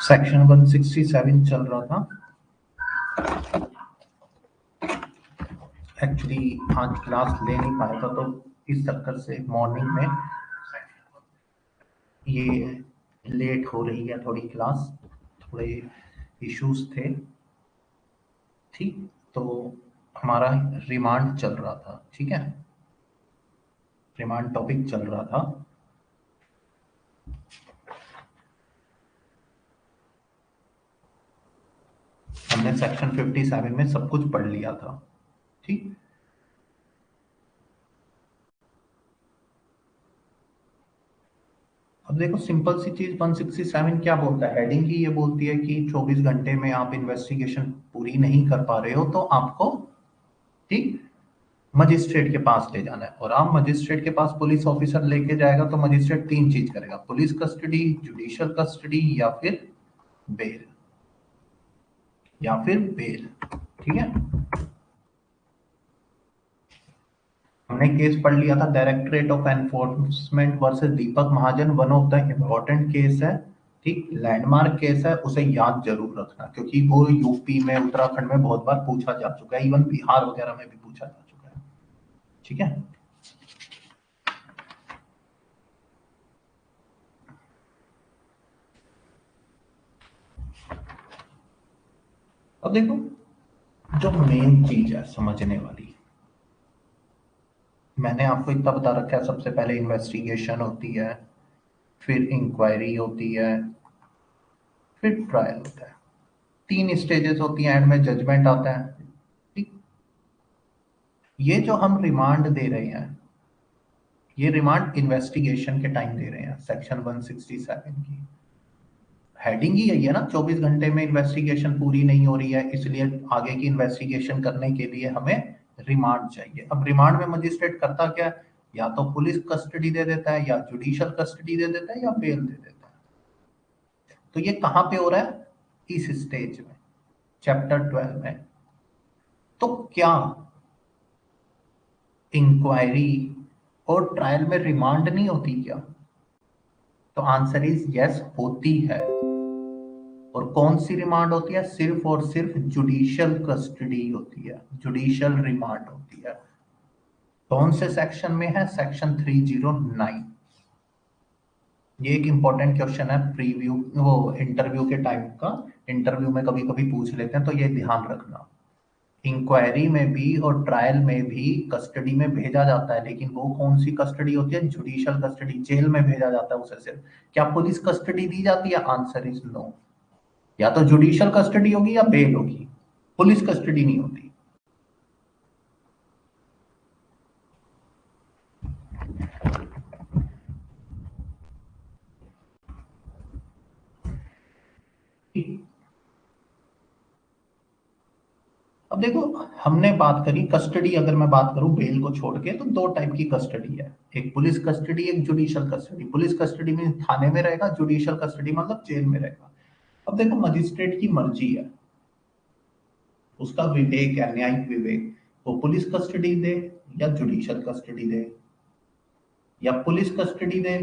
Section 167 चल रहा था। एक्चुअली आज क्लास ले नहीं पाया था, तो इस चक्कर से मॉर्निंग में ये लेट हो रही है थोड़ी क्लास, थोड़े इश्यूज थे। ठीक, तो हमारा रिमांड चल रहा था। ठीक है, रिमांड टॉपिक चल रहा था। हमने सेक्शन 57 में सब कुछ पढ़ लिया था। ठीक, अब देखो सिंपल सी चीज 167 क्या बोलता है, हेडिंग ही ये बोलती है कि 24 घंटे में आप इन्वेस्टिगेशन पूरी नहीं कर पा रहे हो तो आपको, ठीक, मजिस्ट्रेट के पास ले जाना है। और आप मजिस्ट्रेट के पास पुलिस ऑफिसर लेके जाएगा तो मजिस्ट्रेट तीन चीज करेगा, police custody, judicial custody bail या फिर बेल। ठीक है, हमने केस पढ़ लिया था directorate of enforcement versus Deepak Mahajan, one of the important case है। ठीक, लैंडमार्क केस है, उसे याद जरूर रखना क्योंकि वो यूपी में, उत्तराखंड में बहुत बार पूछा जा चुका है, इवन बिहार वगैरह में भी पूछा जा चुका है। ठीक है, अब देखो जो मेन चीज है समझने वाली, मैंने आपको इतना बता रखा है, सबसे पहले इन्वेस्टिगेशन होती है, फिर इंक्वायरी होती है, फिर ट्रायल होता है, तीन स्टेजेस होती हैं, एंड में जजमेंट आता है। ठीक, ये जो हम रिमांड दे रहे हैं, ये रिमांड इन्वेस्टिगेशन के टाइम दे रहे हैं। सेक्शन 167 की हेडिंग ही यही है ना, 24 घंटे में इन्वेस्टिगेशन पूरी नहीं हो रही है, इसलिए आगे की इन्वेस्टिगेशन करने के लिए हमें रिमांड चाहिए। अब रिमांड में मजिस्ट्रेट करता क्या है, या तो पुलिस कस्टडी दे देता है, या जुडिशियल कस्टडी दे देता है, या बेल दे देता है। तो ये कहां पे हो रहा है, इस स्टेज में, चैप्टर 12 में। तो क्या इंक्वायरी और ट्रायल में रिमांड नहीं होती क्या? तो आंसर इज यस, होती है। और कौन सी रिमांड होती है, सिर्फ और सिर्फ जुडिशियल कस्टडी होती है, जुडिशियल रिमांड होती है। कौन से सेक्शन में है, सेक्शन 309। ये एक इंपॉर्टेंट क्वेश्चन है प्रीव्यू, वो इंटरव्यू के टाइप का, इंटरव्यू में कभी कभी पूछ लेते हैं, तो ये ध्यान रखना। इंक्वायरी में भी और ट्रायल में भी कस्टडी में भेजा जाता है, लेकिन वो कौन सी कस्टडी होती है, जुडिशियल कस्टडी, जेल में भेजा जाता है उसे सिर्फ। क्या पुलिस कस्टडी दी जाती है, आंसर इज नो। या तो जुडिशियल कस्टडी होगी या बेल होगी, पुलिस कस्टडी नहीं होती। अब देखो, हमने बात करी कस्टडी, अगर मैं बात करूं बेल को छोड़ के, तो दो टाइप की कस्टडी है, एक पुलिस कस्टडी, एक जुडिशियल कस्टडी। पुलिस कस्टडी में थाने में रहेगा, जुडिशियल कस्टडी मतलब जेल में रहेगा। अब देखो मजिस्ट्रेट की मर्जी है, उसका विवेक है, न्यायिक विवेक, वो पुलिस कस्टडी दे या जुडिशियल कस्टडी दे, या पुलिस कस्टडी दे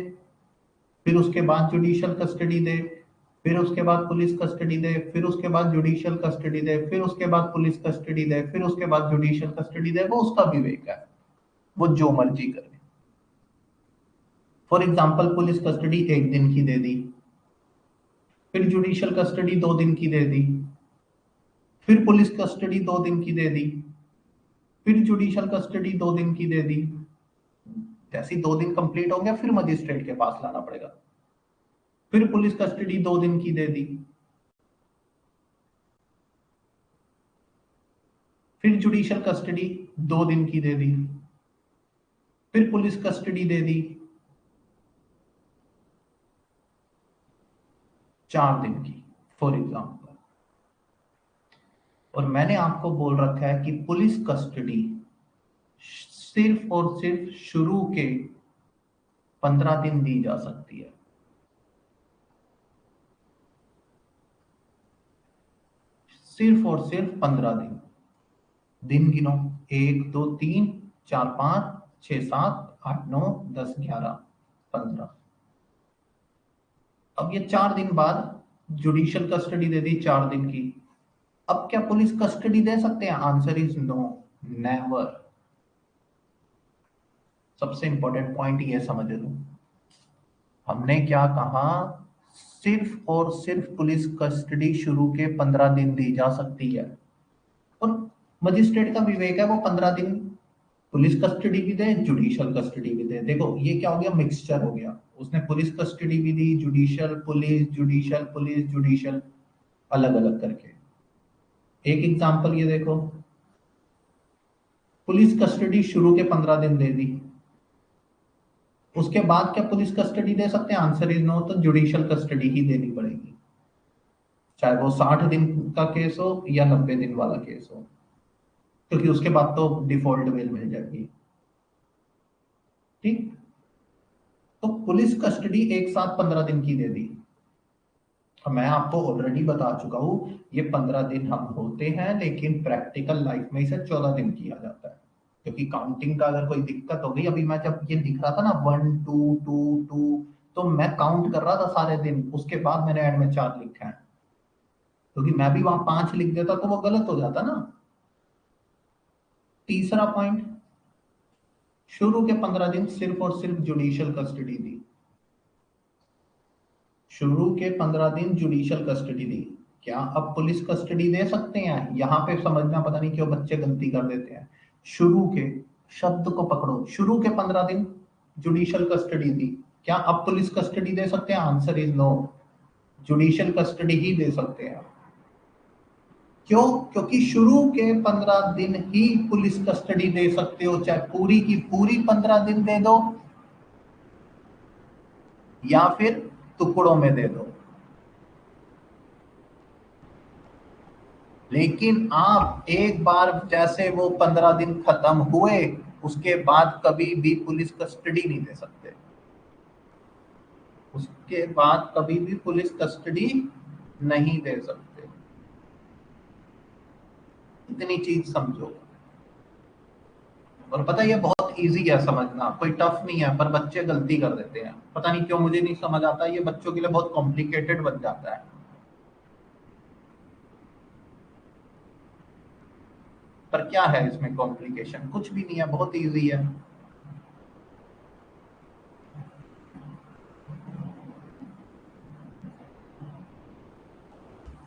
फिर उसके बाद जुडिशियल कस्टडी दे, फिर उसके बाद पुलिस कस्टडी दे, फिर उसके बाद जुडिशियल कस्टडी दे, फिर उसके बाद पुलिस कस्टडी दे, फिर उसके बाद जुडिशियल कस्टडी दे, वो उसका विवेक है, वो जो मर्जी करे। फॉर एग्जाम्पल पुलिस कस्टडी एक दिन की दे दी, फिर जुडिशियल कस्टडी 2 दिन की दे दी, फिर पुलिस कस्टडी 2 दिन की दे दी, फिर जुडिशियल कस्टडी 2 दिन की दे दी। जैसे 2 दिन कंप्लीट हो गया, फिर मजिस्ट्रेट के पास लाना पड़ेगा, फिर पुलिस कस्टडी 2 दिन की दे दी, फिर जुडिशियल कस्टडी 2 दिन की दे दी, फिर पुलिस कस्टडी दे दी 4 दिन की, फॉर एग्जाम्पल। और मैंने आपको बोल रखा है कि पुलिस कस्टडी सिर्फ और सिर्फ शुरू के 15 दिन दी जा सकती है। सिर्फ और सिर्फ 15 दिन। दिन गिनो, 1 2 3 4 5 6 7 8 9 10 11 15। अब ये 4 दिन बाद जुडिशियल कस्टडी दे दी 4 दिन की। अब क्या पुलिस कस्टडी दे सकते हैं? Answer is no, never. सबसे इंपॉर्टेंट पॉइंट ये समझ लो, हमने क्या कहा, सिर्फ और सिर्फ पुलिस कस्टडी शुरू के 15 दिन दी जा सकती है, और मजिस्ट्रेट का विवेक है वो 15 दिन पुलिस कस्टडी भी दे, जुडिशियल कस्टडी भी दे। देखो ये क्या हो गया, मिक्सचर हो गया। उसने पुलिस कस्टडी भी दी, judicial police, judicial police, judicial, अलग अलग करके। एक एग्जांपल ये देखो, पुलिस कस्टडी शुरू के 15 दिन दे दी, उसके बाद क्या पुलिस कस्टडी दे सकते हैं? आंसर इज नो, तो जुडिशियल कस्टडी ही देनी पड़ेगी, चाहे वो 60 दिन का केस हो या 90 दिन वाला केस हो, क्योंकि उसके बाद तो डिफॉल्ट बेल मिल जाएगी। ठीक, तो पुलिस कस्टडी एक साथ 15 दिन की दे दी। अब मैं आपको ऑलरेडी बता चुका हूं, ये 15 दिन हम होते हैं, लेकिन प्रैक्टिकल लाइफ में इसे 14 दिन किया जाता है, क्योंकि काउंटिंग का अगर कोई दिक्कत हो गई, अभी मैं जब ये दिख रहा था ना 1 2 2 2, तो मैं काउंट कर रहा था सारे दिन, उसके बाद मैंने एंड में 4 लिखा है, क्योंकि मैं भी वहां 5 लिख देता तो वो गलत हो जाता ना। तीसरा पॉइंट, शुरू के 15 दिन सिर्फ और सिर्फ जुडिशियल कस्टडी दी, शुरू के 15 दिन जुडिशियल कस्टडी दी। क्या अब पुलिस कस्टडी दे सकते हैं? यहां पे समझना, पता नहीं क्यों बच्चे गलती कर देते हैं। शुरू के शब्द को पकड़ो, शुरू के 15 दिन जुडिशियल कस्टडी दी, क्या अब पुलिस कस्टडी दे सकते हैं? Answer is no, judicial custody ही दे सकते हैं। क्यों? क्योंकि शुरू के 15 दिन ही पुलिस कस्टडी दे सकते हो, चाहे पूरी की पूरी 15 दिन दे दो या फिर टुकड़ों में दे दो। लेकिन आप एक बार जैसे वो 15 दिन खत्म हुए, उसके बाद कभी भी पुलिस कस्टडी नहीं दे सकते, उसके बाद कभी भी पुलिस कस्टडी नहीं दे सकते। इतनी चीज समझो। और पता है ये बहुत इजी है समझना, कोई टफ नहीं है, पर बच्चे गलती कर देते हैं, पता नहीं क्यों, मुझे नहीं समझ आता, ये बच्चों के लिए बहुत कॉम्प्लिकेटेड बन जाता है। पर क्या है इसमें कॉम्प्लिकेशन? कुछ भी नहीं है, बहुत इजी है।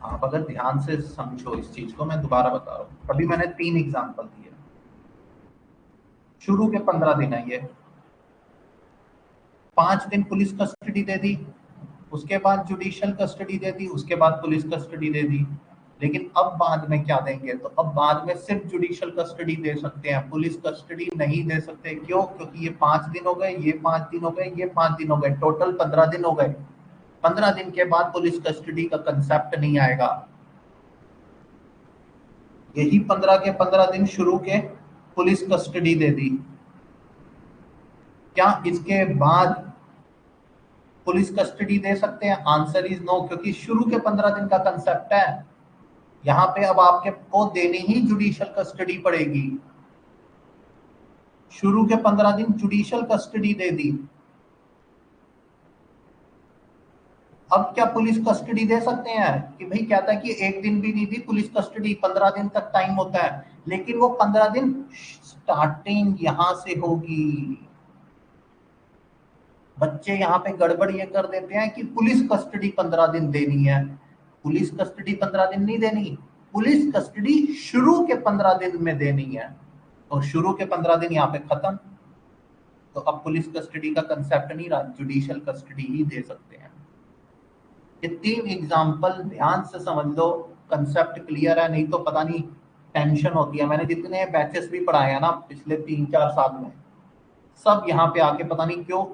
आप अगर ध्यान से समझो इस चीज को, मैं दोबारा बता रहा हूँ, अभी मैंने 3 एग्जाम्पल दिए। शुरू के 15 दिन है ये, 5 दिन पुलिस कस्टडी दे दी, उसके बाद जुडिशियल कस्टडी दे दी, उसके बाद पुलिस कस्टडी दे दी। लेकिन अब बाद में क्या देंगे? तो अब बाद में सिर्फ जुडिशियल कस्टडी दे सकते हैं, पुलिस कस्टडी नहीं दे सकते। क्यों? क्योंकि ये 5 दिन हो गए, ये 5 दिन हो गए, ये 5 दिन हो गए, टोटल 15 दिन हो गए। 15 दिन के बाद पुलिस कस्टडी का कंसेप्ट नहीं आएगा। यही 15 के 15 दिन शुरू के पुलिस कस्टडी दे दी, क्या इसके बाद पुलिस कस्टडी दे सकते हैं? आंसर इज नो, क्योंकि शुरू के 15 दिन का कंसेप्ट है, यहां पे अब आपके को देनी ही जुडिशियल कस्टडी पड़ेगी। शुरू के 15 दिन जुडिशियल कस्टडी दे दी, अब क्या पुलिस कस्टडी दे सकते हैं? कि भाई कहता है कि एक दिन भी नहीं दी पुलिस कस्टडी, 15 दिन तक टाइम होता है, लेकिन वो 15 दिन स्टार्टिंग यहां से होगी। बच्चे यहाँ पे गड़बड़ ये कर देते हैं कि पुलिस कस्टडी 15 दिन देनी है। पुलिस कस्टडी 15 दिन नहीं देनी, पुलिस कस्टडी शुरू के 15 दिन में देनी है, और शुरू के 15 दिन यहाँ पे खत्म। तो अब पुलिस कस्टडी का कंसेप्ट नहीं रहा, जुडिशियल कस्टडी ही दे सकते हैं। ये 3 एग्जाम्पल ध्यान से समझ लो, कंसेप्ट क्लियर है, नहीं तो पता नहीं टेंशन होती है। मैंने जितने बैचेस भी पढ़ाए हैं ना पिछले 3 4 साल में, सब यहाँ पे आके पता नहीं क्यों,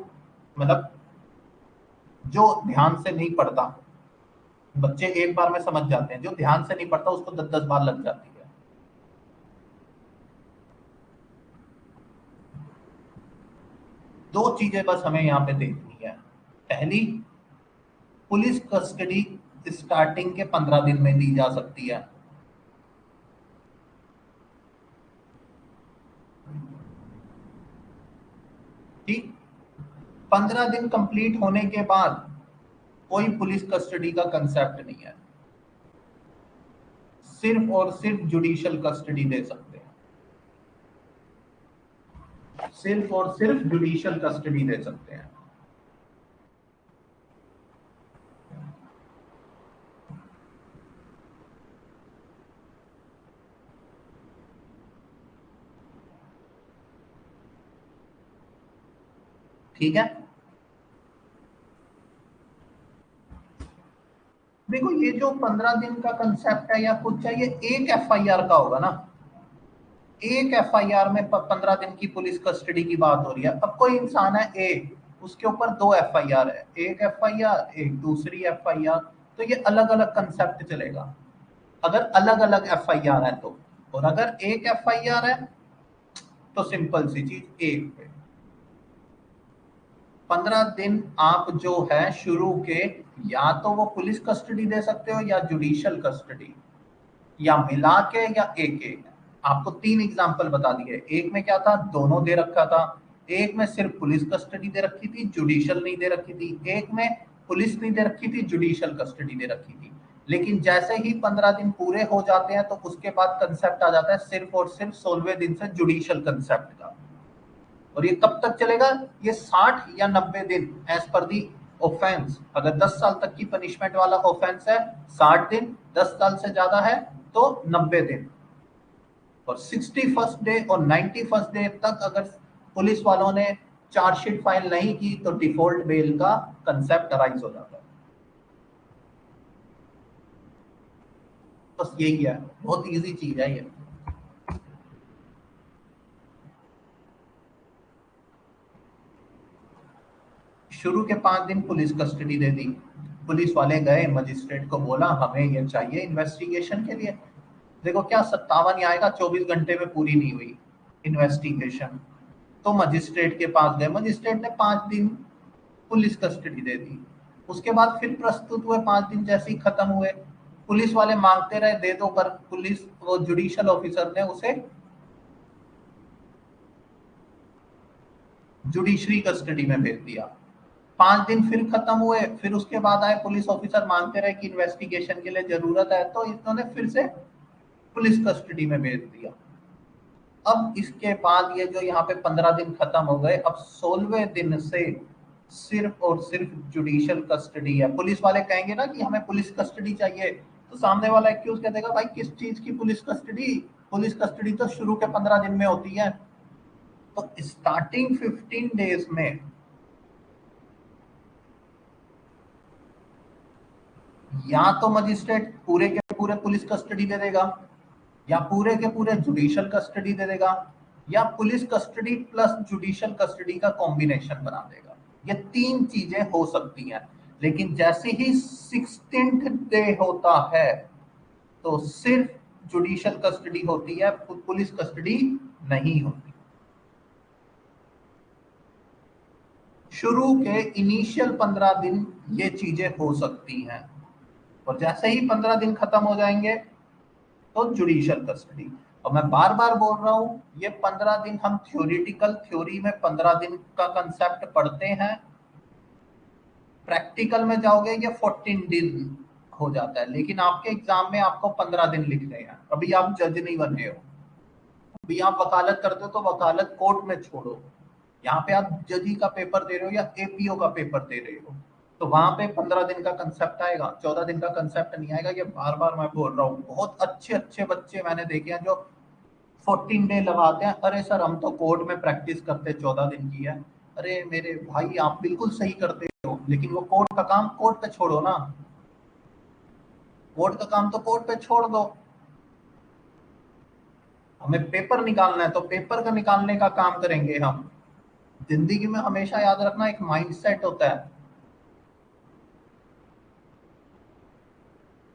मतलब जो ध्यान से नहीं पढ़ता, बच्चे एक बार में समझ जाते हैं, जो ध्यान से नहीं पढ़ता उसको 10 10 बार लग जाती है। दो चीजें बस हमें यहाँ पे देखनी है। पहली, पुलिस कस्टडी स्टार्टिंग के 15 दिन में दी जा सकती है। ठीक, 15 दिन कंप्लीट होने के बाद कोई पुलिस कस्टडी का कंसेप्ट नहीं है, सिर्फ और सिर्फ जुडिशियल कस्टडी दे सकते हैं, सिर्फ और सिर्फ जुडिशियल कस्टडी दे सकते हैं। ठीक है, देखो ये जो 15 दिन का कंसेप्ट है या कुछ चाहिए, एक एफआईआर का होगा ना, एक एफआईआर में 15 दिन की पुलिस कस्टडी की बात हो रही है। अब कोई इंसान है ए, उसके ऊपर 2 एफआईआर है, एक एफआईआर एक दूसरी एफआईआर, तो ये अलग अलग कंसेप्ट चलेगा अगर अलग अलग एफआईआर है तो। और अगर एक एफआईआर है तो सिंपल सी चीज, एक पे 15 दिन आप जो है शुरू के, या तो वो पुलिस कस्टडी दे सकते हो या जुडिशियल कस्टडी, या मिला के या एक एक। आपको 3 एग्जाम्पल बता दिए, एक में क्या था, दोनों दे रखा था, एक में सिर्फ पुलिस कस्टडी दे रखी थी, जुडिशियल नहीं दे रखी थी, एक में पुलिस नहीं दे रखी थी, जुडिशियल कस्टडी दे रखी थी। लेकिन जैसे ही 15 दिन पूरे हो जाते हैं तो उसके बाद कंसेप्ट आ जाता है सिर्फ और सिर्फ 16वें दिन से जुडिशियल कंसेप्ट का। और ये कब तक चलेगा, ये 60 या 90 दिन एज पर दी ऑफेंस। अगर 10 साल तक की पनिशमेंट वाला ऑफेंस है 60 दिन, 10 साल से ज्यादा है तो 90 दिन। और 61st डे और 91st डे तक अगर पुलिस वालों ने चार्जशीट फाइल नहीं की तो डिफॉल्ट बेल का कंसेप्ट अराइज हो जाता है। बस यही है, बहुत इजी चीज है ये। शुरू के 5 दिन पुलिस कस्टडी दे दी, पुलिस वाले गए मजिस्ट्रेट को बोला हमें ये चाहिए इन्वेस्टिगेशन के लिए। देखो क्या 57 आएगा, 24 घंटे में पूरी नहीं हुई इन्वेस्टिगेशन, तो मजिस्ट्रेट के पास गए, मजिस्ट्रेट ने 5 दिन पुलिस कस्टडी दे दी। उसके बाद फिर प्रस्तुत हुए, 5 दिन जैसे ही खत्म हुए, पुलिस वाले मांगते रहे दे दो, पर पुलिस वो जुडिशियल ऑफिसर ने उसे जुडिशरी कस्टडी में भेज दिया। 5 दिन फिर खत्म हुए, फिर उसके बाद आए पुलिस ऑफिसर मांगते रहे कि इन्वेस्टिगेशन के लिए जरूरत है, तो इन्होंने फिर से पुलिस कस्टडी में भेज दिया। अब इसके बाद ये जो यहाँ पे 15 दिन खत्म हो गए, अब 16वें दिन से सिर्फ और सिर्फ जुडिशियल कस्टडी है। पुलिस वाले कहेंगे ना कि हमें पुलिस कस्टडी चाहिए, तो सामने वाला एक्यूज कह देगा भाई किस चीज की पुलिस कस्टडी, पुलिस कस्टडी तो शुरू के 15 दिन में होती है। तो स्टार्टिंग 15 डेज में या तो मजिस्ट्रेट पूरे के पूरे पुलिस कस्टडी दे देगा, या पूरे के पूरे जुडिशियल कस्टडी दे देगा, या police custody plus judicial custody का कॉम्बिनेशन बना देगा। ये 3 चीजें हो सकती हैं। लेकिन जैसे ही 16th डे होता है तो सिर्फ जुडिशियल कस्टडी होती है, पुलिस कस्टडी नहीं होती। शुरू के इनिशियल 15 दिन ये चीजें हो सकती हैं, और जैसे ही 15 दिन खत्म हो जाएंगे तो जुडिशियल कस्टडी। और मैं बार बार बोल रहा हूं, ये 15 दिन हम थ्योरेटिकल थ्योरी में 15 दिन का कंसेप्ट पढ़ते हैं, प्रैक्टिकल में जाओगे ये 14 दिन हो जाता है। लेकिन आपके एग्जाम में आपको 15 दिन लिखने हैं, अभी आप जज नहीं बने हो, अभी आप वकालत करते हो तो वकालत कोर्ट में छोड़ो, यहाँ पे आप जजी का पेपर दे रहे हो या एपीओ का पेपर दे रहे हो, तो वहां पे 15 दिन का कंसेप्ट आएगा, 14 दिन का कंसेप्ट नहीं आएगा। ये बार बार मैं बोल रहा हूँ, बहुत अच्छे अच्छे बच्चे मैंने देखे हैं जो 14 डे लगाते हैं, अरे सर हम तो कोर्ट में प्रैक्टिस करते 14 दिन की है। अरे मेरे भाई आप बिल्कुल सही करते हो, लेकिन वो कोर्ट का काम कोर्ट पे छोड़ो ना, कोर्ट का काम तो कोर्ट पे छोड़ दो। हमें पेपर निकालना है तो पेपर का निकालने का काम करेंगे हम। जिंदगी में हमेशा याद रखना, एक माइंडसेट होता है।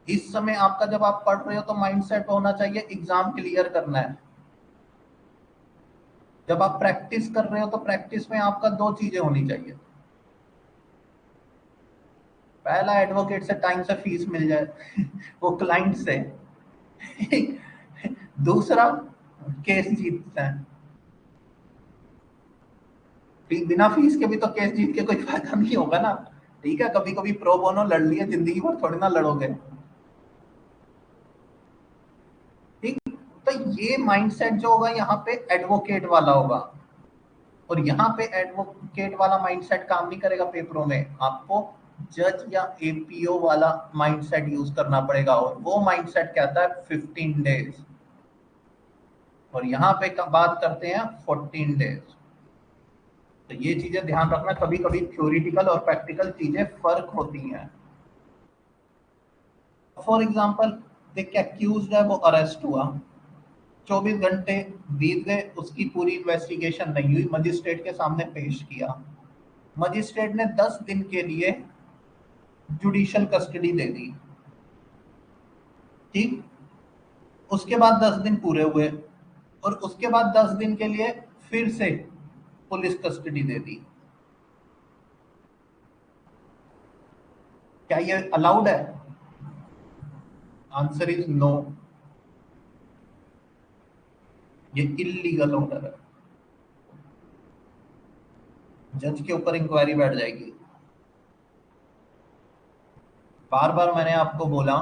इस समय आपका जब आप पढ़ रहे हो तो माइंडसेट होना चाहिए एग्जाम क्लियर करना है। जब आप प्रैक्टिस कर रहे हो तो प्रैक्टिस में आपका 2 चीजें होनी चाहिए, पहला एडवोकेट से टाइम से फीस मिल जाए वो क्लाइंट से, दूसरा केस जीतता है। बिना फीस के भी तो केस जीत के कोई फायदा नहीं होगा ना। ठीक है, कभी कभी प्रो बोनो लड़ लिए, जिंदगी भर थोड़ी ना लड़ोगे। ठीक, तो ये माइंडसेट जो होगा यहाँ पे एडवोकेट वाला होगा, और यहाँ पे एडवोकेट वाला माइंडसेट काम नहीं करेगा पेपरों में, आपको जज या एपीओ वाला माइंडसेट यूज करना पड़ेगा, और वो माइंडसेट कहता है 15 डेज, और यहाँ पे बात करते हैं 14 डेज। तो ये चीजें ध्यान रखना, कभी कभी थ्योरिटिकल और प्रैक्टिकल चीजें फर्क होती हैं। फॉर एग्जाम्पल, देख एक्यूज है वो अरेस्ट हुआ, 24 घंटे बीत गए, उसकी पूरी इन्वेस्टिगेशन नहीं हुई, मजिस्ट्रेट के सामने पेश किया, मजिस्ट्रेट ने 10 दिन के लिए जुडिशियल कस्टडी दे दी। ठीक, उसके बाद 10 दिन पूरे हुए, और उसके बाद 10 दिन के लिए फिर से पुलिस कस्टडी दे दी। क्या ये अलाउड है? आंसर इज नो, ये इलीगल ऑर्डर है, जज के ऊपर इंक्वायरी बैठ जाएगी। बार बार मैंने आपको बोला,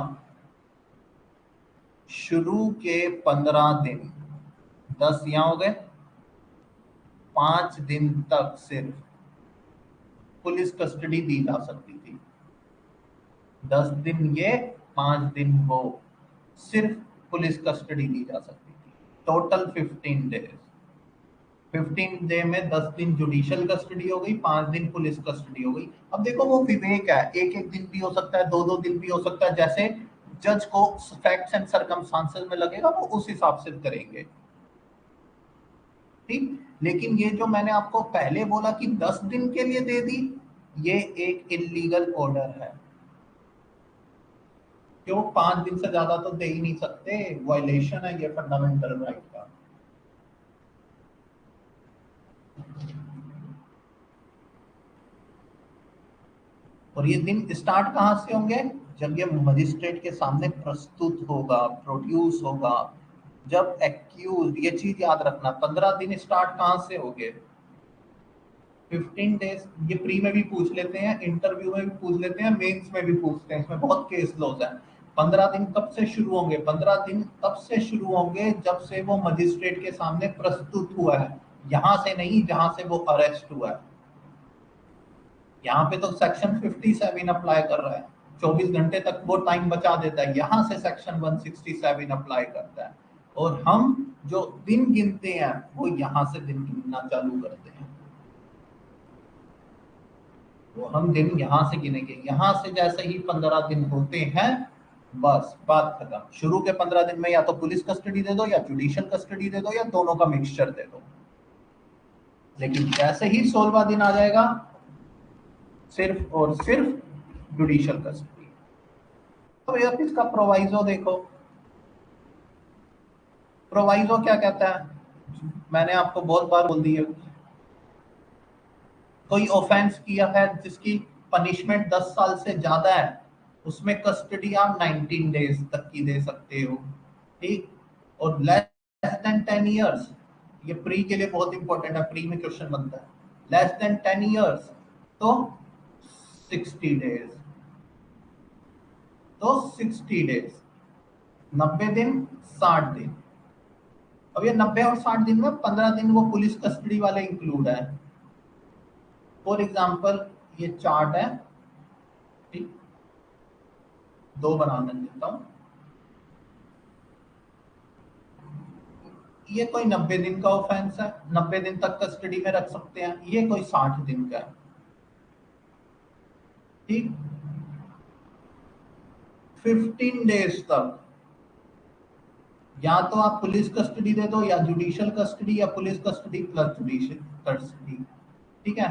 शुरू के 15 दिन, 10 यहां हो गए, 5 दिन तक सिर्फ पुलिस कस्टडी दी जा सकती थी। 10 दिन ये, 5 दिन वो, सिर्फ पुलिस कस्टडी दी जा सकती थी। टोटल 15 डेज, 15 डे में 10 दिन जुडिशियल कस्टडी हो गई, 5 दिन पुलिस कस्टडी हो गई। अब देखो वो विवेक है, एक एक दिन भी हो सकता है, दो दो दिन भी हो सकता है, जैसे जज को फैक्ट्स एंड सर्कमस्टांसेस में लगेगा वो उस हिसाब से करेंगे। ठीक, लेकिन ये जो मैंने आपको पहले बोला कि 10 दिन के लिए दे दी, ये एक इलीगल ऑर्डर है। क्यों? 5 दिन से ज्यादा तो दे ही नहीं सकते, वायलेशन है ये फंडामेंटल राइट का। और ये दिन स्टार्ट कहां से होंगे? जब ये मजिस्ट्रेट के सामने प्रस्तुत होगा, प्रोड्यूस होगा, जब एक्यूज, ये चीज याद रखना, 15 दिन स्टार्ट कहां से होंगे? 15 डेज। ये प्री में भी पूछ लेते हैं, इंटरव्यू में भी पूछ लेते हैं, मेंस में भी पूछते हैं, इसमें बहुत केस लॉज है। 15 दिन कब से शुरू होंगे? 15 दिन तब से शुरू होंगे जब से वो मजिस्ट्रेट के सामने प्रस्तुत हुआ है, यहां से नहीं जहां से वो अरेस्ट हुआ है। यहाँ पे तो सेक्शन 57 अप्लाई कर रहा है, 24 घंटे तक वो टाइम बचा देता है, यहां से सेक्शन 167 अप्लाई करता है, और हम जो दिन गिनते हैं वो यहां से दिन गिनना चालू करते हैं। तो हम दिन यहां से गिनेंगे, यहां से जैसे ही 15 दिन होते हैं, बस बात खत्म। शुरू के 15 दिन में या तो पुलिस कस्टडी दे दो, या जुडिशियल कस्टडी दे दो, या दोनों का मिक्सचर दे दो। लेकिन जैसे ही 16वां दिन आ जाएगा, सिर्फ और सिर्फ जुडिशियल कस्टडी। तो यार इसका प्रोवाइजो देखो, प्रोवाइजो क्या कहता है? मैंने आपको बहुत बार बोल दी है, कोई ऑफेंस किया है जिसकी पनिशमेंट 10 साल से ज्यादा है, उसमें कस्टडी आप 19 डेज तक की दे सकते हो। ठीक, और लेस देन 10 ईयर्स, ये प्री के लिए बहुत इंपॉर्टेंट है, प्री में क्वेश्चन बनता है, लेस देन 10 ईयर्स तो 60 डेज, तो 60 डेज, 90 दिन, 60 दिन। अब ये 90 और 60 दिन में 15 दिन वो पुलिस कस्टडी वाले इंक्लूड है। फॉर एग्जाम्पल, ये चार्ट है, ठीक, दो बनाने देता हूं। ये कोई 90 दिन का ऑफेंस है, 90 दिन तक कस्टडी में रख सकते हैं, ये कोई 60 दिन का है। ठीक, 15 डेज तक या तो आप पुलिस कस्टडी दे दो, या जुडिशियल कस्टडी, या police custody plus judicial custody. ठीक है,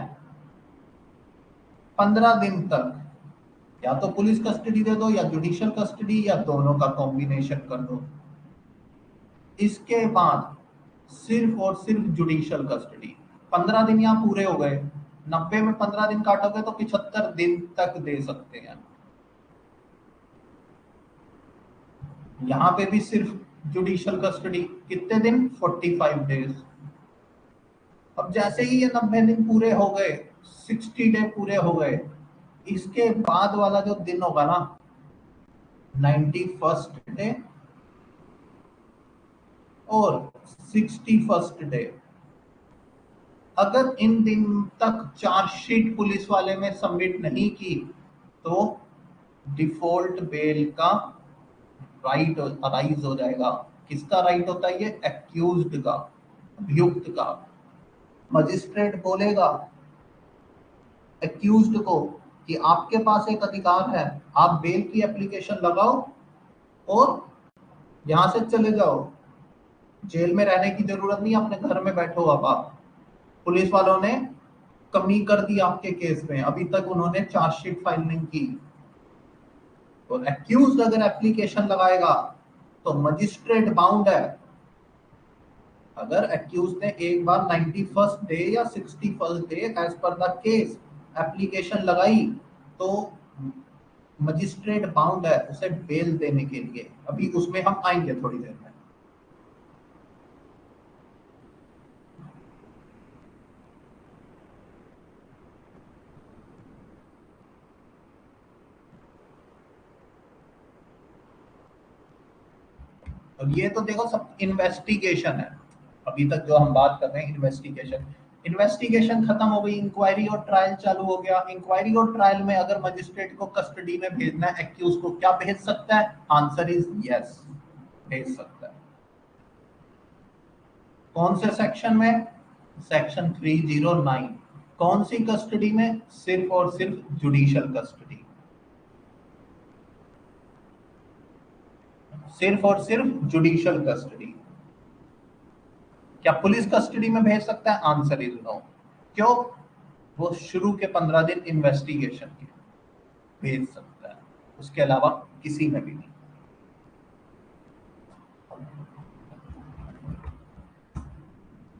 15 दिन तक या तो पुलिस कस्टडी दे दो, या जुडिशियल कस्टडी, या दोनों का कॉम्बिनेशन कर दो। इसके बाद सिर्फ और सिर्फ जुडिशियल कस्टडी। 15 दिन यहाँ पूरे हो गए, 90 में 15 दिन काटोगे तो 75 दिन तक दे सकते हैं। यहाँ पे भी सिर्फ जुडिशियल कस्टडी, कितने दिन? 45 डेज। अब जैसे ही ये 90 दिन पूरे हो गए, 60 डे पूरे हो गए, इसके बाद वाला जो दिन होगा ना, 91st डे और 61st डे, अगर इन दिन तक चार्जशीट पुलिस वाले ने सबमिट नहीं की तो डिफॉल्ट बेल का राइट अराइज हो जाएगा। किसका राइट होता है ये? एक्यूज्ड का, अभियुक्त का। मजिस्ट्रेट बोलेगा एक्यूज्ड को कि आपके पास एक अधिकार है, आप बेल की एप्लीकेशन लगाओ और यहां से चले जाओ, जेल में रहने की जरूरत नहीं, अपने घर में बैठो। अब आप, पुलिस वालों ने कमी कर दी आपके केस में, अभी तक उन्होंने चार्जशीट फाइल नहीं की। तो एक्यूज अगर एप्लीकेशन लगाएगा तो मजिस्ट्रेट बाउंड है। अगर एक्यूज ने एक बार 91st डे या 61st day as per the case application लगाई तो मजिस्ट्रेट बाउंड है उसे बेल देने के लिए। अभी उसमें हम आएंगे थोड़ी देर में। और ये तो देखो सब इन्वेस्टिगेशन है, अभी तक जो हम बात कर रहे हैं इन्वेस्टिगेशन। इन्वेस्टिगेशन खत्म हो गई, इंक्वायरी और ट्रायल चालू हो गया। इंक्वायरी और ट्रायल में अगर मजिस्ट्रेट को कस्टडी में भेजना है एक्यूज को, क्या भेज सकता है? आंसर इज यस, भेज सकता है। कौन से सेक्शन में? सेक्शन 309। कौन सी कस्टडी में? सिर्फ और सिर्फ जुडिशियल कस्टडी, सिर्फ और सिर्फ जुडिशियल कस्टडी। क्या पुलिस कस्टडी में भेज सकता है? Answer is no. क्यों? वो शुरू के 15 दिन इन्वेस्टिगेशन के भेज सकता है, उसके अलावा किसी में भी नहीं।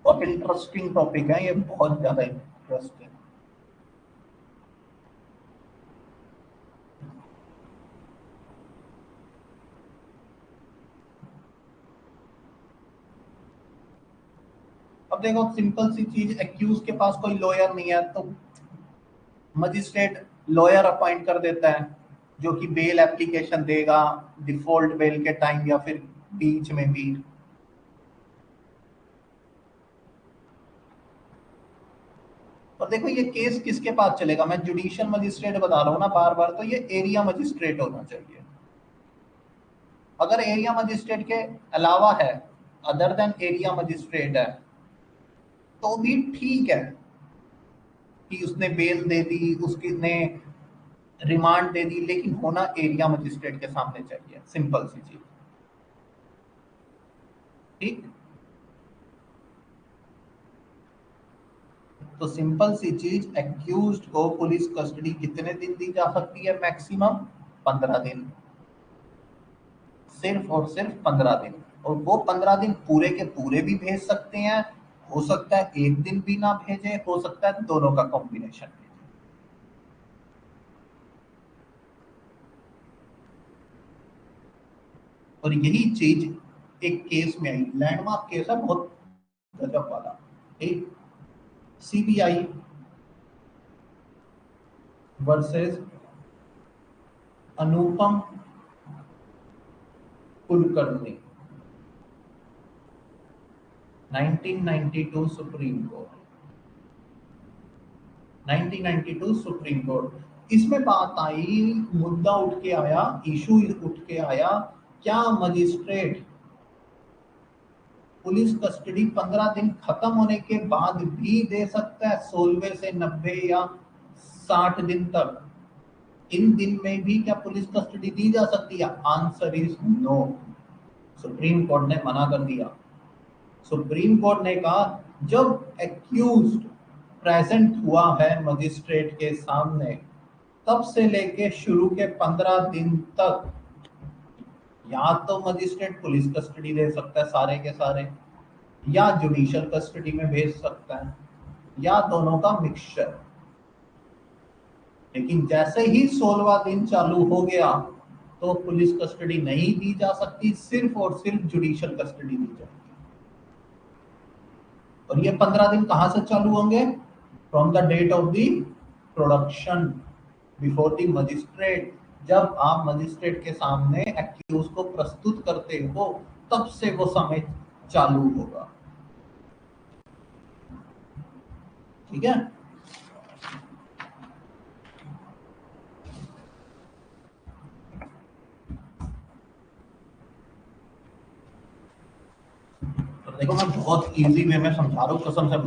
और इंटरेस्टिंग टॉपिक है ये, बहुत ज्यादा इंटरेस्टिंग। अब देखो सिंपल सी चीज, एक्यूज के पास कोई लॉयर नहीं है तो मजिस्ट्रेट लॉयर अपॉइंट कर देता है जो कि बेल एप्लीकेशन देगा डिफॉल्ट बेल के टाइम या फिर बीच में भी। और देखो ये केस किसके पास चलेगा? मैं जुडिशियल मजिस्ट्रेट बता रहा हूँ ना बार बार, तो ये एरिया मजिस्ट्रेट होना चाहिए। अगर एरिया मजिस्ट्रेट के अलावा है, अदर देन एरिया मजिस्ट्रेट है, तो भी ठीक है कि उसने बेल दे दी, उसने रिमांड दे दी, लेकिन होना एरिया मजिस्ट्रेट के सामने चाहिए। सिंपल सी चीज, ठीक। तो सिंपल सी चीज, एक्यूज्ड को पुलिस कस्टडी कितने दिन दी जा सकती है? मैक्सिमम 15 दिन, सिर्फ और सिर्फ 15 दिन। और वो 15 दिन पूरे के पूरे भी भेज सकते हैं, हो सकता है एक दिन भी ना भेजे, हो सकता है दोनों का कॉम्बिनेशन भेजे। और यही चीज एक केस में आई, लैंडमार्क केस है बहुत गजब वाला। एक CBI versus Anupam Kulkarni, 1992 supreme court, 1992 supreme court. इसमें बात आई, मुद्दा उठ के आया, इशू उठ के आया, क्या मजिस्ट्रेट पुलिस कस्टडी 15 दिन खत्म होने के बाद भी दे सकता है? 16वें से 90 या 60 दिन तक, इन दिन में भी क्या पुलिस कस्टडी दी जा सकती है? Answer is no. Supreme court ने मना कर दिया। सुप्रीम कोर्ट ने कहा जब एक्यूज्ड प्रेजेंट हुआ है मजिस्ट्रेट के सामने, तब से लेके शुरू के 15 दिन तक या तो मजिस्ट्रेट पुलिस कस्टडी दे सकता है सारे के सारे, या जुडिशियल कस्टडी में भेज सकता है, या दोनों का मिक्सचर। लेकिन जैसे ही 16वां दिन चालू हो गया तो पुलिस कस्टडी नहीं दी जा सकती, सिर्फ और सिर्फ जुडिशियल कस्टडी दी जाएगी। और ये 15 दिन कहां से चालू होंगे? From the date of the production, before the magistrate, जब आप मजिस्ट्रेट के सामने एक्यूज को प्रस्तुत करते हो तब से वो समय चालू होगा। ठीक है। तो देखो मैं बहुत इजी वे में समझा रहा हूँ कसम से,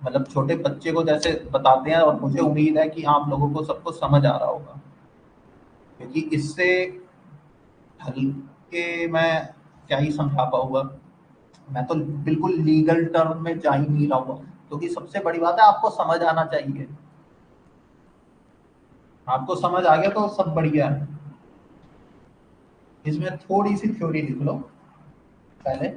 मतलब छोटे बच्चे को जैसे बताते हैं, और मुझे उम्मीद है कि आप लोगों को सबको समझ आ रहा होगा, क्योंकि इससे हल्के मैं क्या ही समझा पाऊंगा। मैं तो बिल्कुल लीगल टर्म में जा ही नहीं रहा हूँ, क्योंकि सबसे बड़ी बात है आपको समझ आना चाहिए। आपको समझ आ गया तो सब बढ़िया है। इसमें थोड़ी सी थ्योरी लिख लो पहले।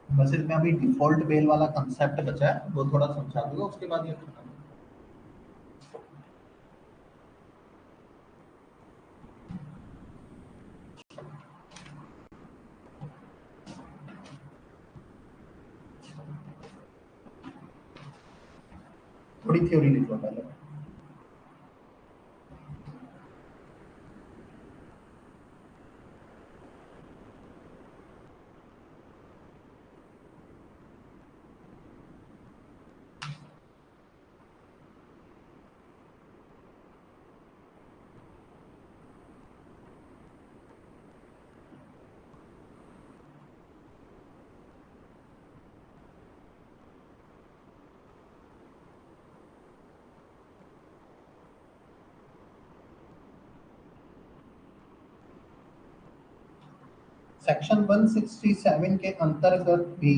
बस इसमें अभी डिफॉल्ट बेल वाला कंसेप्ट बचा है, वो थोड़ा समझा दूंगा, उसके बाद ये खत्म। थोड़ी थ्योरी लिख लो पहले। सेक्शन 167 के अंतर्गत भी,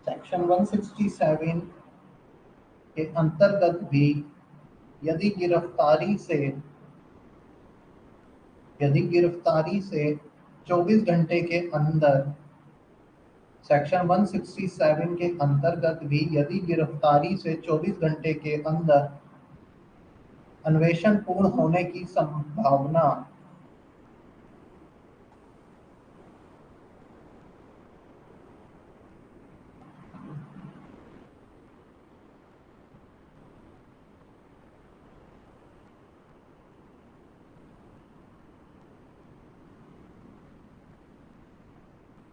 सेक्शन 167 के अंतर्गत भी यदि गिरफ्तारी से, यदि गिरफ्तारी से 24 घंटे के अंदर, सेक्शन 167 के अंतर्गत भी यदि गिरफ्तारी से 24 घंटे के अंदर अन्वेषण पूर्ण होने की संभावना,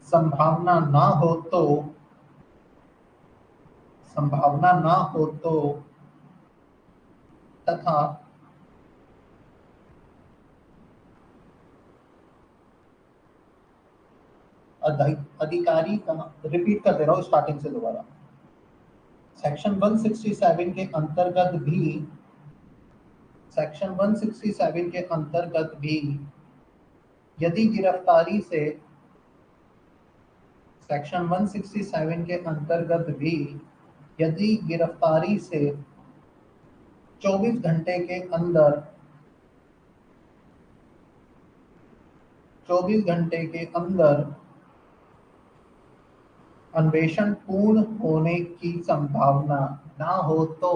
संभावना ना हो तो, संभावना ना हो तो तथा अधिकारी का, रिपीट कर दे रहा हूँ स्टार्टिंग से दोबारा, सेक्शन 167 के अंतर्गत भी, सेक्शन 167 के अंतर्गत भी यदि गिरफ्तारी से, सेक्शन 167 के अंतर्गत भी यदि गिरफ्तारी से 24 घंटे के अंदर, 24 घंटे के अंदर अन्वेषण पूर्ण होने की संभावना ना हो तो,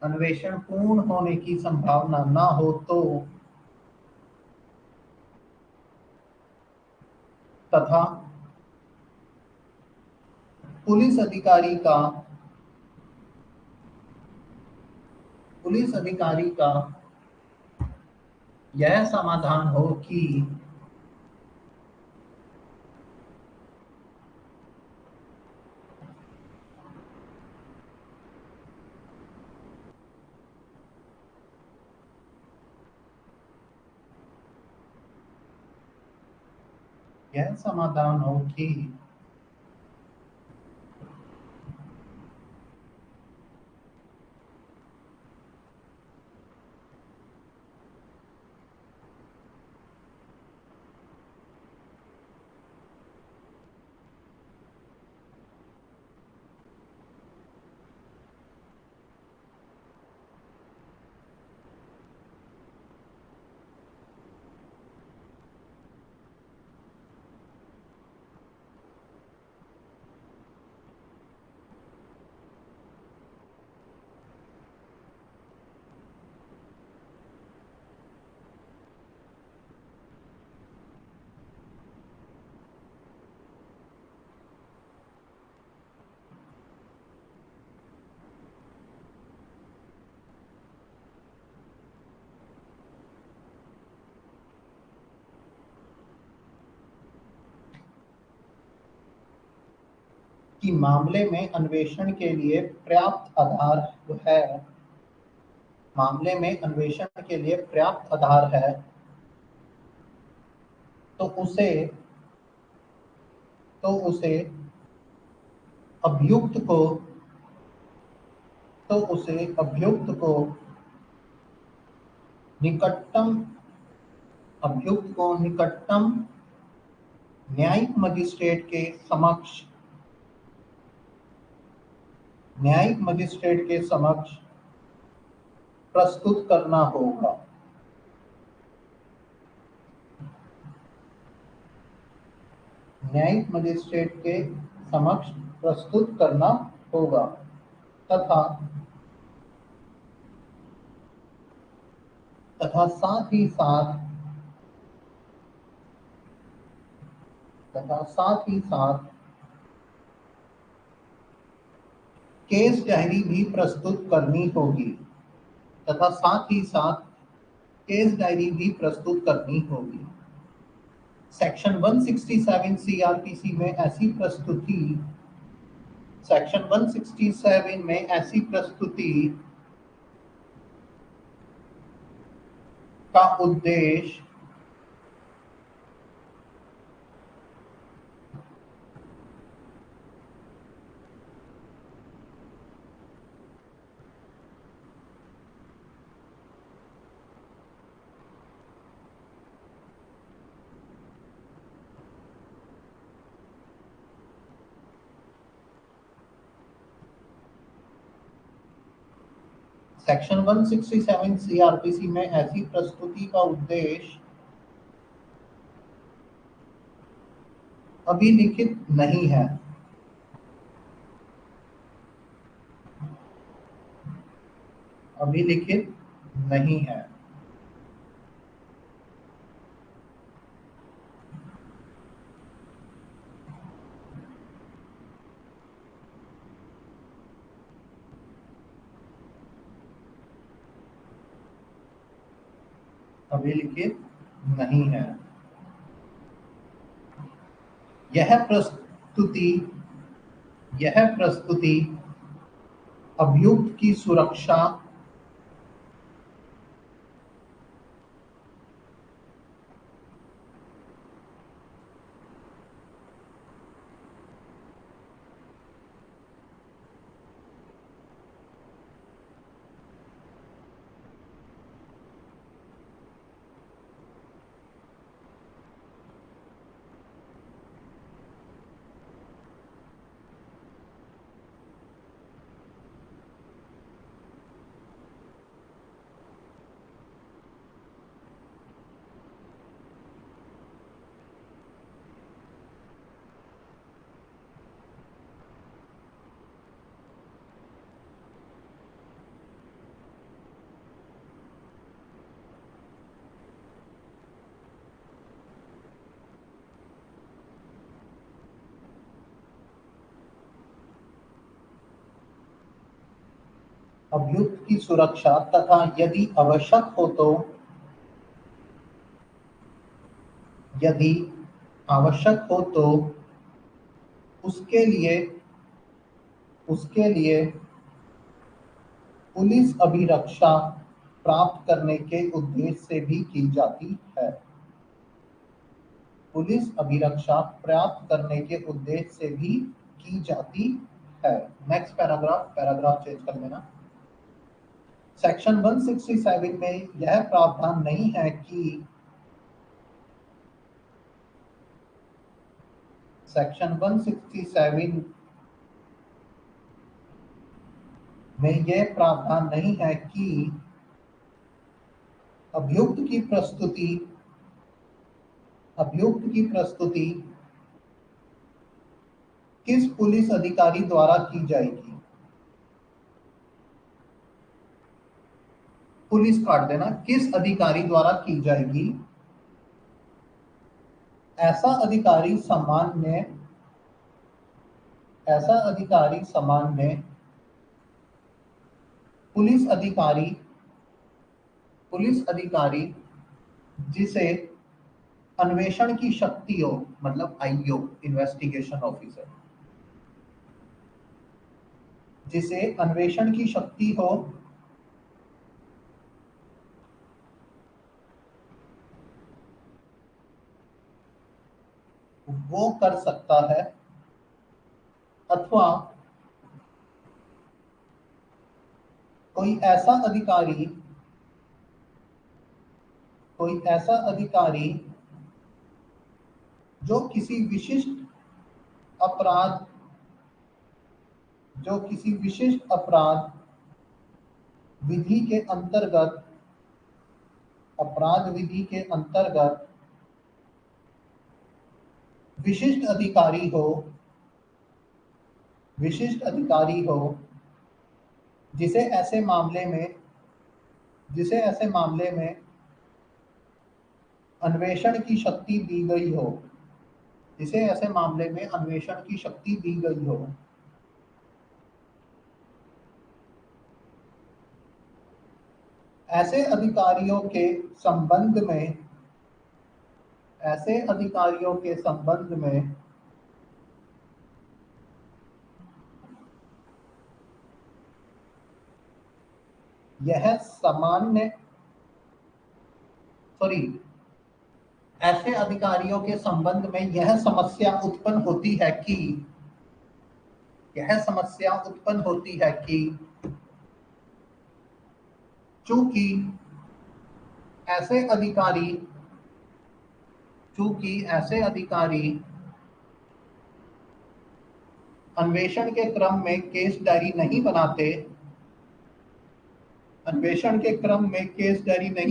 अन्वेषण पूर्ण होने की संभावना ना हो तो तथा पुलिस अधिकारी का, पुलिस अधिकारी का यह समाधान हो कि, यह समाधान हो कि कि मामले में अन्वेषण के लिए पर्याप्त आधार है, मामले में अन्वेषण के लिए पर्याप्त आधार है, तो उसे अभियुक्त को निकटतम न्यायिक मजिस्ट्रेट के समक्ष प्रस्तुत करना होगा। न्यायिक मजिस्ट्रेट के समक्ष प्रस्तुत करना होगा तथा साथ ही साथ केस डायरी भी प्रस्तुत करनी होगी सेक्शन 167 सीआरपीसी में ऐसी प्रस्तुति का उद्देश्य सेक्शन 167 सीआरपीसी में ऐसी प्रस्तुति का उद्देश्य अभिलिखित नहीं है। यह प्रस्तुति अभियुक्त की सुरक्षा तथा यदि आवश्यक हो तो उसके लिए पुलिस अभिरक्षा प्राप्त करने के उद्देश्य से भी की जाती है। नेक्स्ट पैराग्राफ चेंज कर लेना। सेक्शन 167 में यह प्रावधान नहीं है कि अभियुक्त की प्रस्तुति किस पुलिस अधिकारी द्वारा की जाएगी। पुलिस काट देना, किस अधिकारी द्वारा की जाएगी। ऐसा अधिकारी सामान्य पुलिस अधिकारी जिसे अन्वेषण की शक्ति हो, मतलब आईओ, इन्वेस्टिगेशन ऑफिसर, जिसे अन्वेषण की शक्ति हो, वो कर सकता है, अथवा कोई ऐसा अधिकारी कोई ऐसा अधिकारी जो अपराध किसी विशिष्ट अपराध विधि के अंतर्गत अपराध विधि के अंतर्गत विशिष्ट अधिकारी हो विशिष्ट अधिकारी हो जिसे ऐसे मामले में अन्वेषण की शक्ति दी गई हो जिसे ऐसे मामले में अन्वेषण की शक्ति दी गई हो। ऐसे अधिकारियों के संबंध में ऐसे अधिकारियों के संबंध में यह सामान्य सॉरी ऐसे अधिकारियों के संबंध में यह समस्या उत्पन्न होती है कि चूंकि ऐसे अधिकारी अन्वेषण के क्रम में केस डायरी नहीं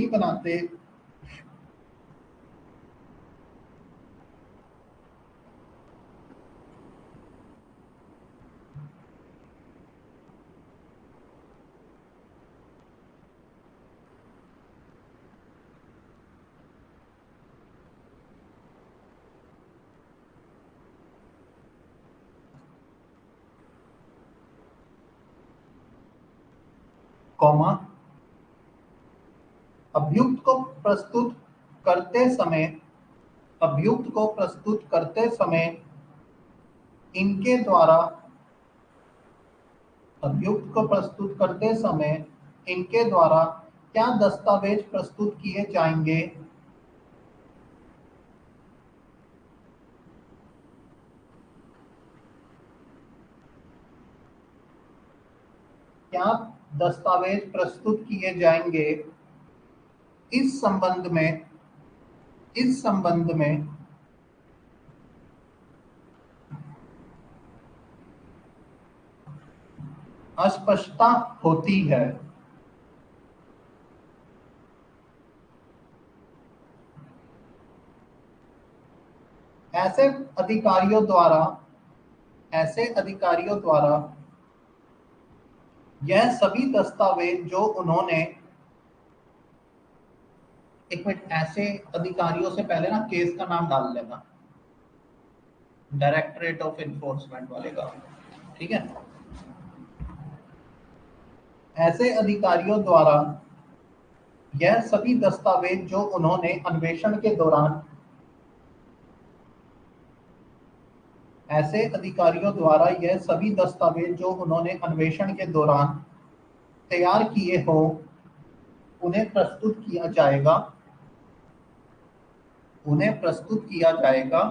बनाते, कॉमा अभियुक्त को प्रस्तुत करते समय इनके द्वारा क्या दस्तावेज प्रस्तुत किए जाएंगे, इस संबंध में अस्पष्टता होती है। ऐसे अधिकारियों द्वारा यह सभी दस्तावेज जो उन्होंने एक मिनट ऐसे अधिकारियों से पहले ना केस का नाम डाल लेना, डायरेक्टरेट ऑफ एनफोर्समेंट वाले का, ठीक है। ऐसे अधिकारियों द्वारा यह सभी दस्तावेज जो उन्होंने अन्वेषण के दौरान तैयार किए हो उन्हें प्रस्तुत किया जाएगा।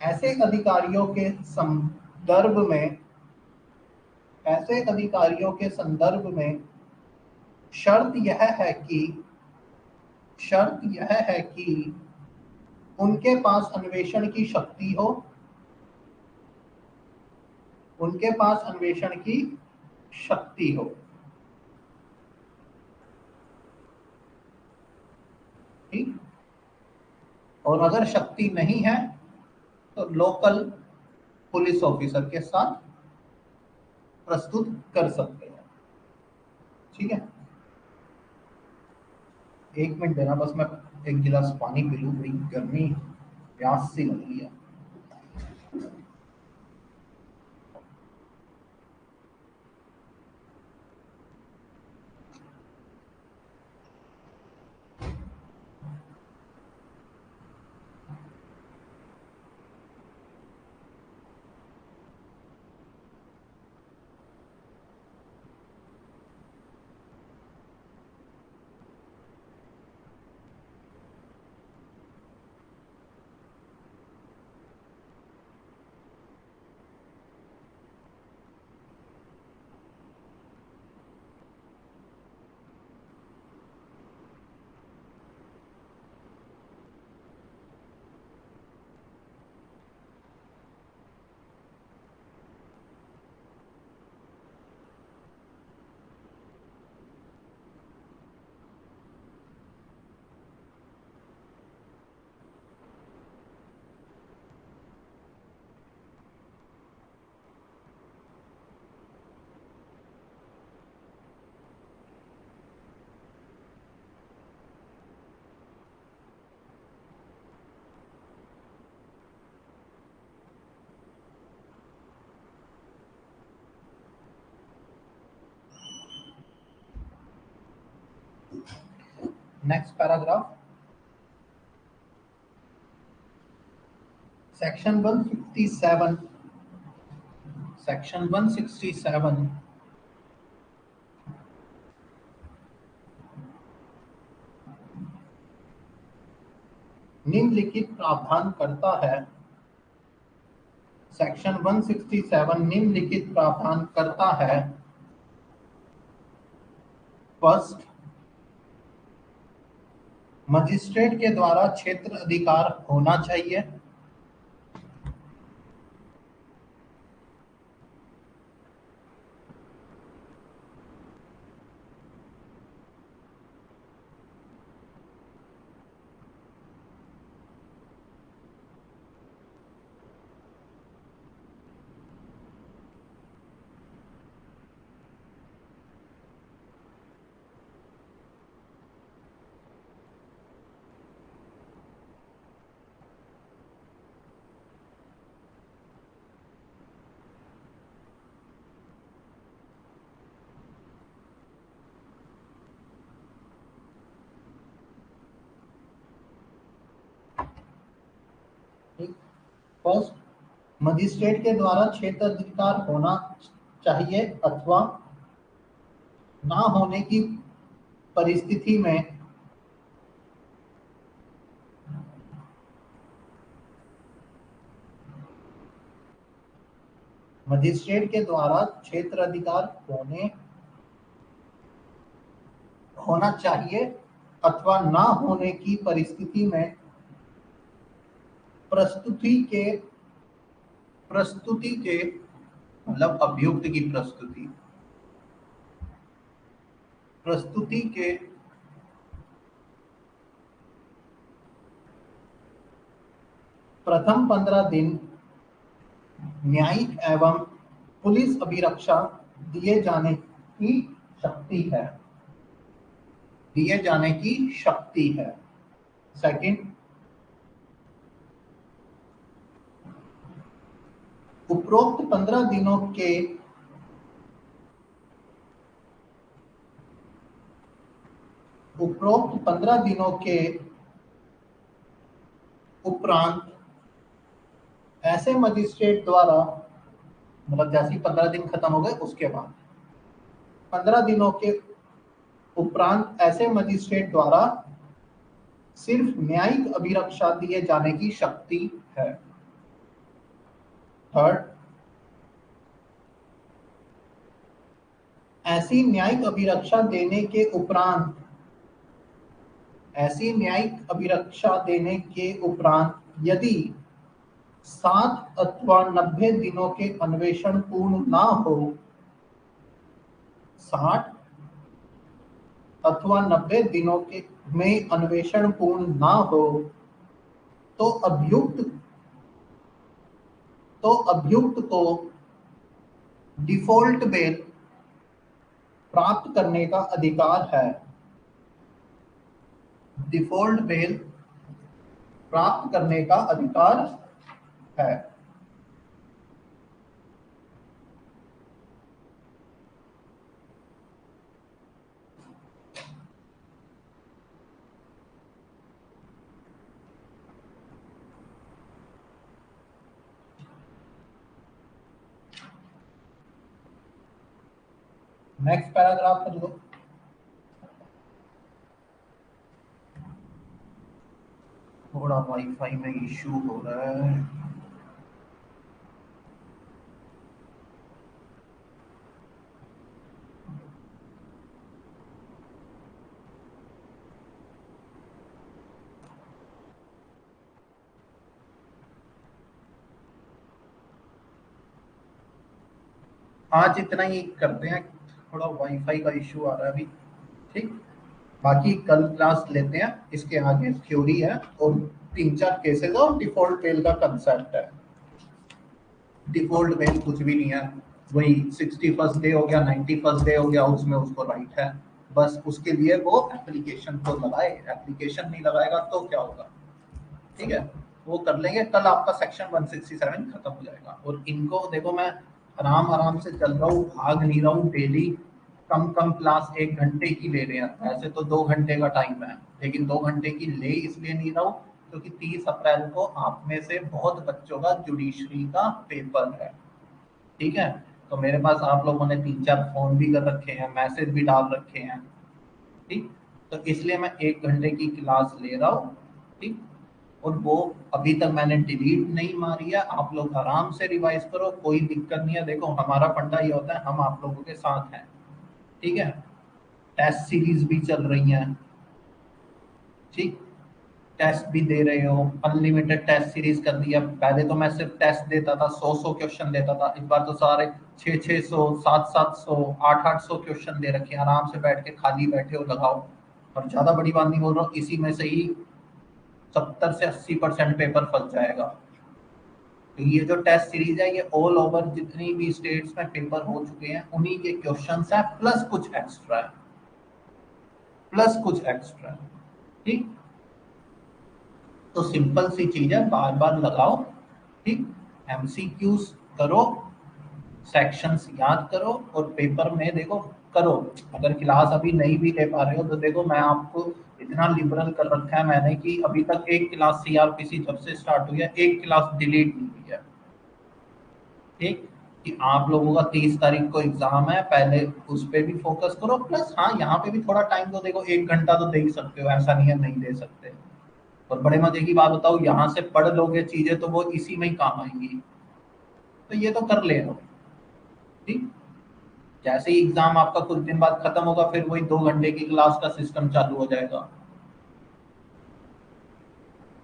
ऐसे अधिकारियों के संदर्भ में शर्त यह है कि उनके पास अन्वेषण की शक्ति हो, ठीक। और अगर शक्ति नहीं है तो लोकल पुलिस ऑफिसर के साथ प्रस्तुत कर सकते हैं, ठीक है। एक मिनट देना, बस मैं एक गिलास पानी पी लूं, बड़ी गर्मी प्यास सी लग रही है। नेक्स्ट पैराग्राफ, सेक्शन 167, सेक्शन 167 निम्नलिखित प्रावधान करता है, सेक्शन 167 निम्नलिखित प्रावधान करता है। फर्स्ट, मजिस्ट्रेट के द्वारा क्षेत्र अधिकार होना चाहिए। फर्स्ट, मजिस्ट्रेट के द्वारा क्षेत्र अधिकार होना चाहिए अथवा ना होने की परिस्थिति में मजिस्ट्रेट के द्वारा क्षेत्र अधिकार होना चाहिए अथवा ना होने की परिस्थिति में प्रस्तुति के मतलब अभियुक्त की प्रस्तुति के प्रथम 15 दिन न्यायिक एवं पुलिस अभिरक्षा दिए जाने की शक्ति है। सेकंड, उपरोक्त 15 दिनों के उपरांत ऐसे मजिस्ट्रेट द्वारा, मतलब जैसे ही 15 दिन खत्म हो गए उसके बाद 15 दिनों के उपरांत ऐसे मजिस्ट्रेट द्वारा सिर्फ न्यायिक अभिरक्षा दिए जाने की शक्ति है। थर्ड, ऐसी न्यायिक अभिरक्षा देने के उपरांत यदि 7 अथवा 90 दिनों के अन्वेषण पूर्ण ना हो, 60 अथवा 90 दिनों में अन्वेषण पूर्ण ना हो तो अभियुक्त को डिफॉल्ट बेल प्राप्त करने का अधिकार है। डिफॉल्ट बेल प्राप्त करने का अधिकार है। नेक्स्ट पैराग्राफ कर लो। थोड़ा वाईफाई में इश्यू हो रहा है। आज इतना ही करते हैं, थोड़ा वाईफाई का इश्यू आ रहा है अभी। ठीक, बाकी कल क्लास लेते हैं, इसके आगे थ्योरी है और 3-4 केसेस और डिफॉल्ट बेल का कंसेप्ट है। डिफॉल्ट बेल कुछ भी नहीं है, वही 61st डे हो गया, 91st डे हो गया, उसमें उसको राइट है, बस उसके लिए वो एप्लीकेशन को लगाए। एप्लीकेशन नहीं लगाएगा तो क्या होगा, ठीक है, वो कर लेंगे। कल आपका सेक्शन 167 खत्म हो जाएगा। और इनको देखो, मैं आराम से चल रहा हूँ, भाग नहीं रहा हूँ। डेली कम क्लास 1 घंटे की ले रहे हैं, ऐसे तो 2 घंटे का टाइम है, लेकिन 2 घंटे की ले इसलिए नहीं रहा हूँ क्योंकि 30 अप्रैल को आप में से बहुत बच्चों का जुडिशरी का पेपर है। ठीक है, तो मेरे पास आप लोगों ने 3-4 फोन भी कर रखे हैं, मैसेज भी डाल रखे हैं। ठीक, तो इसलिए मैं 1 घंटे की क्लास ले रहा हूँ। ठीक, और वो अभी तक मैंने डिलीट नहीं मारी है, आप लोग आराम से रिवाइज करो, कोई दिक्कत नहीं है। देखो हमारा फंडा ये होता है, हम आप लोगों के साथ हैं। ठीक है, टेस्ट सीरीज भी चल रही हैं। ठीक, टेस्ट भी दे रहे हो, अनलिमिटेड टेस्ट सीरीज कर दिया। पहले तो मैं सिर्फ टेस्ट देता था, 100 क्वेश्चन देता था, इस बार तो सारे 600 700 800 क्वेश्चन दे रखे हैं। आराम से बैठ के खाली बैठे हो लगाओ। और ज्यादा बड़ी बात नहीं बोल रहा हूँ, इसी में से ही 70 से 80% पेपर फंस जाएगा। तो ये जो टेस्ट सीरीज है ये ऑल ओवर जितनी भी स्टेट्स में पेपर हो चुके हैं उन्हीं के क्वेश्चंस है, प्लस कुछ एक्स्ट्रा है, प्लस कुछ एक्स्ट्रा है। ठीक, तो सिंपल सी चीज है, बार बार लगाओ। ठीक, एमसीक्यूज करो, सेक्शंस याद करो, और पेपर में देखो करो। अगर क्लास अभी नहीं भी ले पा रहे हो तो देखो मैं आपको इतना लिबरल कर रखा है मैंने कि अभी तक एक क्लास सीआरपीसी जब से स्टार्ट हुई है एक क्लास डिलीट नहीं हुई है। ठीक, कि आप लोगों का 30 तारीख को एग्जाम है, पहले उस पर भी फोकस करो, प्लस हाँ यहाँ पे भी थोड़ा टाइम तो देखो, 1 घंटा तो दे ही सकते हो, ऐसा नहीं है नहीं दे सकते। और बड़े मजे की बात बताओ, यहाँ से पढ़ लोगे चीजें तो वो इसी में ही काम आएंगी। तो ये तो कर ले रहे हो। ठीक, जैसे ही एग्जाम आपका कुछ दिन बाद खत्म होगा फिर वही 2 घंटे की क्लास का सिस्टम चालू हो जाएगा।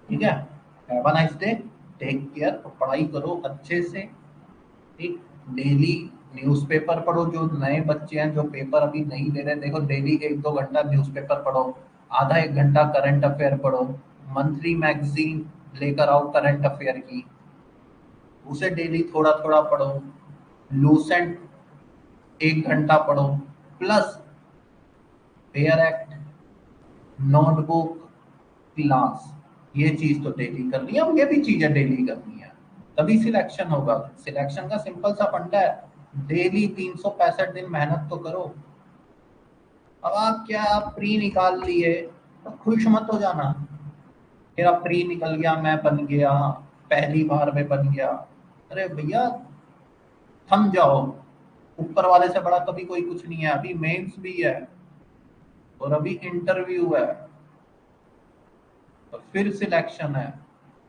ठीक है, have a nice day, take care, पढ़ाई करो अच्छे से। ठीक, डेली न्यूज़पेपर पढ़ो, जो नए बच्चे हैं जो पेपर अभी नहीं दे रहे, देखो डेली 1-2 घंटा न्यूज़पेपर पढ़ो, आधा 1 घंटा करंट अफेयर पढ़ो, मंथली मैगजीन लेकर आओ करंट अफेयर की, उसे डेली थोड़ा थोड़ा पढ़ो, लूसेंट 1 घंटा पढ़ो, plus fair act, notebook, class, ये चीज तो डेली करनी है, और ये भी चीजें डेली करनी है, तभी सिलेक्शन होगा। सिलेक्शन का सिंपल सा फंडा है, डेली 365 दिन मेहनत तो करो। अब आप क्या, आप प्री निकाल लिए तो खुश मत हो जाना, मेरा प्री निकल गया, मैं बन गया, पहली बार में बन गया। अरे भैया थम जाओ, ऊपर वाले से बड़ा कभी कोई कुछ नहीं है, अभी मेंस भी है और अभी इंटरव्यू है, तो फिर सिलेक्शन है।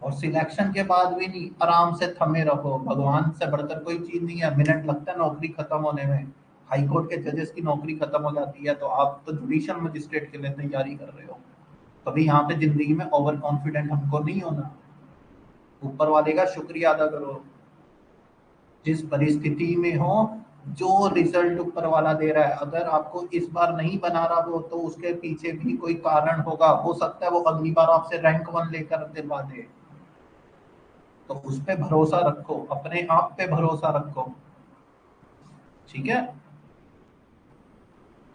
और सिलेक्शन के बाद भी नहीं, आराम से थमे रहो, भगवान से बढ़कर कोई चीज नहीं है, मिनट लगता है नौकरी खत्म होने में। हाई कोर्ट के जजेस की नौकरी खत्म हो जाती है, तो आप तो जुडिशियल मजिस्ट्रेट के लिए तैयारी कर रहे हो। कभी यहाँ पे जिंदगी में ओवर कॉन्फिडेंट हमको नहीं होना, ऊपर वाले का शुक्रिया अदा करो। जिस परिस्थिति में हो, जो रिजल्ट ऊपर वाला दे रहा है, अगर आपको इस बार नहीं बना रहा वो तो उसके पीछे भी कोई कारण होगा, हो सकता है वो अगली बार आपसे रैंक 1 लेकर दिलवा दे। तो उस पे भरोसा रखो, अपने आप पे भरोसा रखो। ठीक है,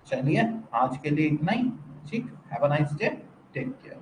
चलिए आज के लिए इतना ही। ठीक, have a nice day, take care.